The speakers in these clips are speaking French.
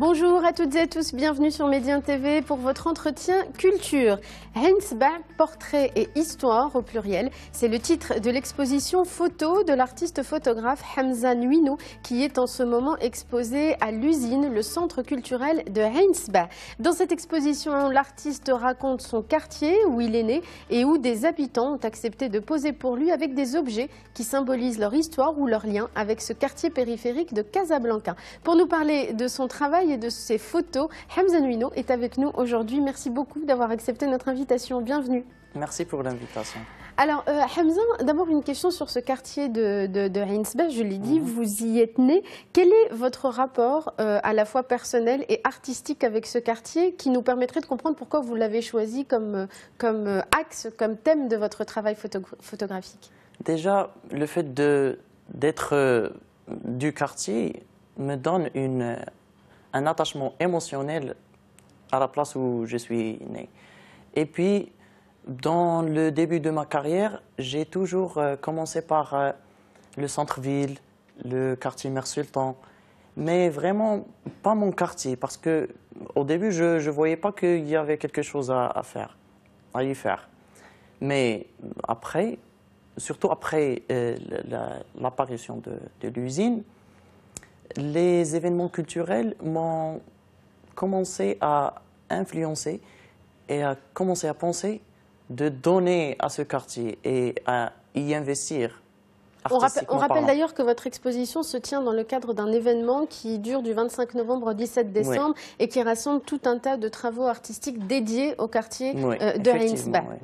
Bonjour à toutes et à tous, bienvenue sur Médien TV pour votre entretien culture. Heinsba, portrait et histoire au pluriel, c'est le titre de l'exposition photo de l'artiste photographe Hamza Nuino qui est en ce moment exposée à l'usine, le centre culturel de Heinsba. Dans cette exposition, l'artiste raconte son quartier où il est né et où des habitants ont accepté de poser pour lui avec des objets qui symbolisent leur histoire ou leur lien avec ce quartier périphérique de Casablanca. Pour nous parler de son travail et de ses photos, Hamza Nuino est avec nous aujourd'hui. Merci beaucoup d'avoir accepté notre invitation. Bienvenue. Merci pour l'invitation. Alors, Hamza, d'abord une question sur ce quartier de Heinsba. Je l'ai dit, vous y êtes né. Quel est votre rapport à la fois personnel et artistique avec ce quartier qui nous permettrait de comprendre pourquoi vous l'avez choisi comme axe, comme thème de votre travail photographique? Déjà, le fait d'être du quartier me donne un attachement émotionnel à la place où je suis né. Et puis, dans le début de ma carrière, j'ai toujours commencé par le centre-ville, le quartier Mère Sultan, mais vraiment pas mon quartier, parce qu'au début, je ne voyais pas qu'il y avait quelque chose à y faire. Mais après, surtout après l'apparition de l'usine, les événements culturels m'ont commencé à influencer et à commencer à penser de donner à ce quartier et à y investir. On rappelle d'ailleurs que votre exposition se tient dans le cadre d'un événement qui dure du 25 novembre au 17 décembre et qui rassemble tout un tas de travaux artistiques dédiés au quartier de Heinsba. Oui.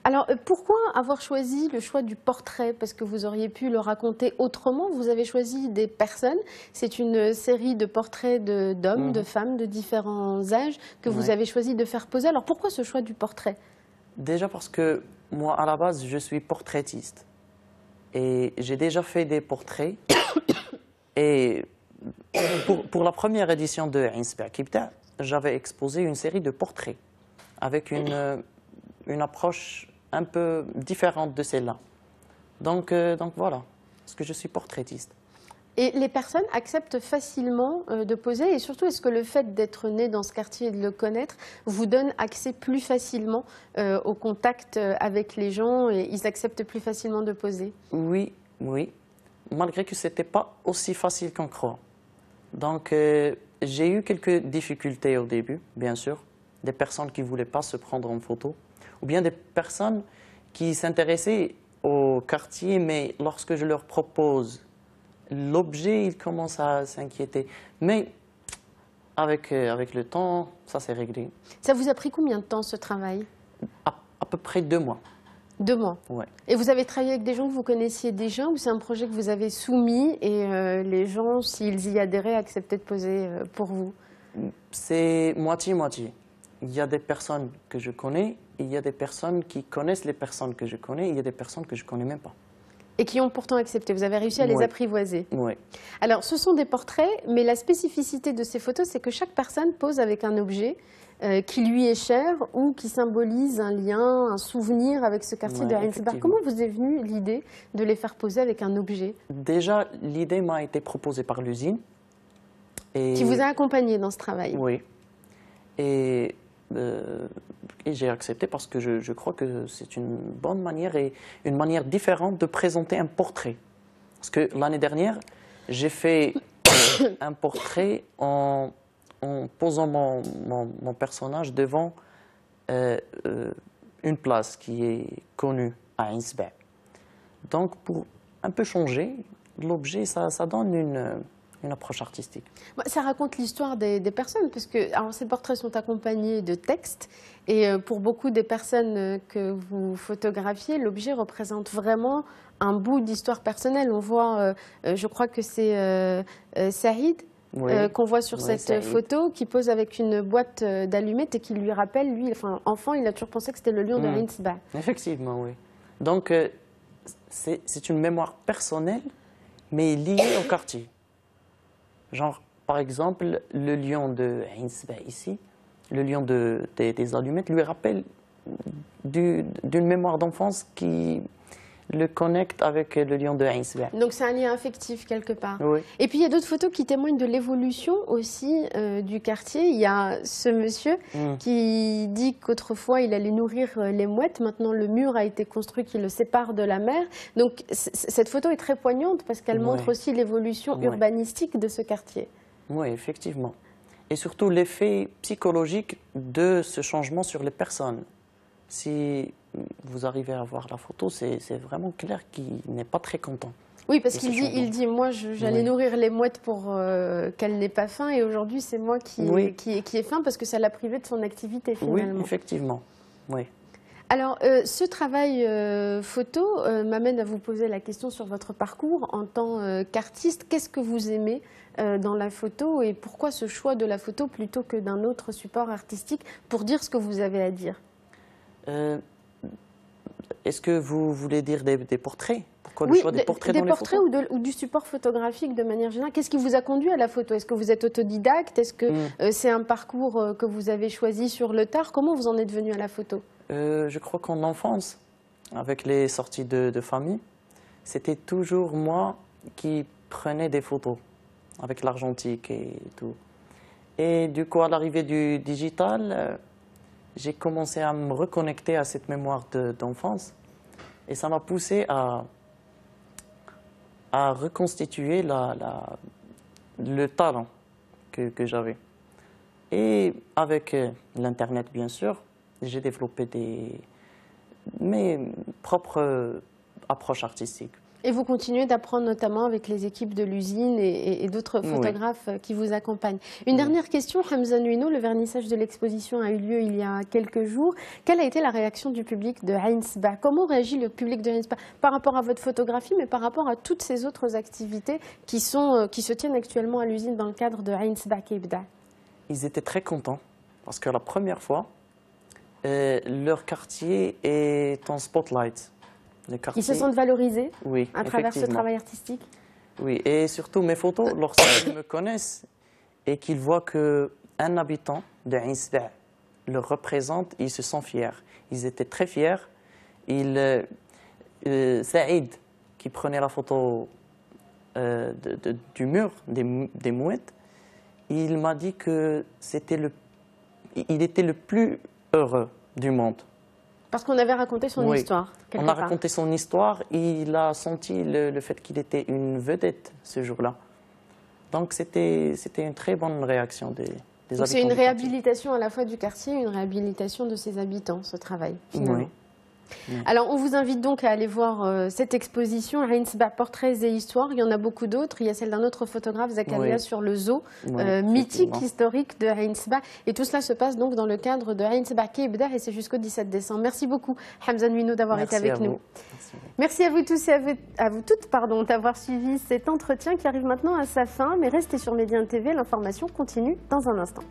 Alors, pourquoi avoir choisi le choix du portrait? Parce que vous auriez pu le raconter autrement. Vous avez choisi des personnes. C'est une série de portraits d'hommes, de femmes de différents âges que vous avez choisi de faire poser. Alors, pourquoi ce choix du portrait? Déjà parce que moi, à la base, je suis portraitiste. Et j'ai déjà fait des portraits. Et pour la première édition de Heinsba Kibda, j'avais exposé une série de portraits avec une approche un peu différente de celle-là. Donc voilà, parce que je suis portraitiste. Et les personnes acceptent facilement de poser, et surtout, est-ce que le fait d'être né dans ce quartier et de le connaître vous donne accès plus facilement au contact avec les gens et ils acceptent plus facilement de poser? Oui, malgré que ce n'était pas aussi facile qu'on croit. Donc j'ai eu quelques difficultés au début, bien sûr, des personnes qui ne voulaient pas se prendre en photo, ou bien des personnes qui s'intéressaient au quartier, mais lorsque je leur propose l'objet, ils commencent à s'inquiéter. Mais avec le temps, ça s'est réglé. Ça vous a pris combien de temps, ce travail? À peu près 2 mois. 2 mois. Ouais. Et vous avez travaillé avec des gens que vous connaissiez déjà, ou c'est un projet que vous avez soumis et les gens, s'ils y adhéraient, acceptaient de poser pour vous? C'est moitié-moitié. Il y a des personnes que je connais, et il y a des personnes qui connaissent les personnes que je connais, et il y a des personnes que je ne connais même pas. Et qui ont pourtant accepté. Vous avez réussi à les apprivoiser. Oui. Alors, ce sont des portraits, mais la spécificité de ces photos, c'est que chaque personne pose avec un objet qui lui est cher ou qui symbolise un lien, un souvenir avec ce quartier de Heinsba. Comment vous est venue l'idée de les faire poser avec un objet? Déjà, l'idée m'a été proposée par l'usine. Qui vous a accompagné dans ce travail? Oui. Et j'ai accepté parce que je crois que c'est une bonne manière et une manière différente de présenter un portrait. Parce que l'année dernière, j'ai fait un portrait en posant mon personnage devant une place qui est connue à Heinsba. Donc, pour un peu changer l'objet, ça donne une approche artistique. Ça raconte l'histoire des personnes, parce que alors, ces portraits sont accompagnés de textes, et pour beaucoup des personnes que vous photographiez, l'objet représente vraiment un bout d'histoire personnelle. On voit, je crois que c'est Saïd, qu'on voit sur cette Saïd. photo, qui pose avec une boîte d'allumettes et qui lui rappelle, lui, enfin, enfant, il a toujours pensé que c'était le lion de Heinsba. Effectivement, oui. Donc, c'est une mémoire personnelle, mais liée au quartier. Genre, par exemple, le lion de Heinsba ici, le lion des allumettes, lui rappelle d'une mémoire d'enfance qui le connecte avec le lion de Ain Sebaa. Donc c'est un lien affectif quelque part. Oui. Et puis il y a d'autres photos qui témoignent de l'évolution aussi du quartier. Il y a ce monsieur qui dit qu'autrefois il allait nourrir les mouettes. Maintenant le mur a été construit qui le sépare de la mer. Donc cette photo est très poignante parce qu'elle montre aussi l'évolution urbanistique de ce quartier. Oui, effectivement. Et surtout l'effet psychologique de ce changement sur les personnes. Si vous arrivez à voir la photo, c'est vraiment clair qu'il n'est pas très content. Oui, parce qu'il dit, moi j'allais nourrir les mouettes pour qu'elles n'aient pas faim et aujourd'hui c'est moi qui ai faim parce que ça l'a privé de son activité finalement. Oui, effectivement. Oui. Alors, ce travail photo m'amène à vous poser la question sur votre parcours en tant qu'artiste. Qu'est-ce que vous aimez dans la photo et pourquoi ce choix de la photo plutôt que d'un autre support artistique pour dire ce que vous avez à dire? Est-ce que vous voulez dire des portraits? Pourquoi le choix des portraits dans les photos? Des portraits ou du support photographique de manière générale. Qu'est-ce qui vous a conduit à la photo? Est-ce que vous êtes autodidacte? Est-ce que c'est un parcours que vous avez choisi sur le tard? Comment vous en êtes venu à la photo? Je crois qu'en enfance, avec les sorties de famille, c'était toujours moi qui prenais des photos avec l'argentique et tout. Et du coup, à l'arrivée du digital, j'ai commencé à me reconnecter à cette mémoire d'enfance. Et ça m'a poussé à reconstituer le talent que j'avais. Et avec l'Internet, bien sûr, j'ai développé mes propres approches artistiques. Et vous continuez d'apprendre notamment avec les équipes de l'usine et d'autres photographes qui vous accompagnent. Une dernière question, Hamza Nouino, le vernissage de l'exposition a eu lieu il y a quelques jours. Quelle a été la réaction du public de Ain Sebaa? Comment réagit le public de Ain Sebaa par rapport à votre photographie, mais par rapport à toutes ces autres activités qui se tiennent actuellement à l'usine dans le cadre de Ain Sebaa Kibda? Ils étaient très contents parce que la première fois, leur quartier est en spotlight. Ils se sentent valorisés à travers ce travail artistique? Oui, et surtout mes photos, lorsqu'ils me connaissent et qu'ils voient qu'un habitant de Ain Sebaa le représente, ils se sentent fiers. Ils étaient très fiers. Saïd, qui prenait la photo du mur, des mouettes, il m'a dit que il était le plus heureux du monde. Parce qu'on avait raconté son histoire. On a raconté son histoire, il a senti le fait qu'il était une vedette ce jour-là. Donc c'était une très bonne réaction des habitants. C'est une réhabilitation à la fois du quartier et une réhabilitation de ses habitants, ce travail, finalement. Alors, on vous invite donc à aller voir cette exposition, Ain Sebaa, portraits et histoires. Il y en a beaucoup d'autres. Il y a celle d'un autre photographe, Zakaria, sur le zoo mythique, historique de Ain Sebaa. Et tout cela se passe donc dans le cadre de Ain Sebaa Kibda et c'est jusqu'au 17 décembre. Merci beaucoup, Hamza Nouino, d'avoir été avec nous. Merci à vous tous et à vous toutes d'avoir suivi cet entretien qui arrive maintenant à sa fin. Mais restez sur Médiane TV, l'information continue dans un instant.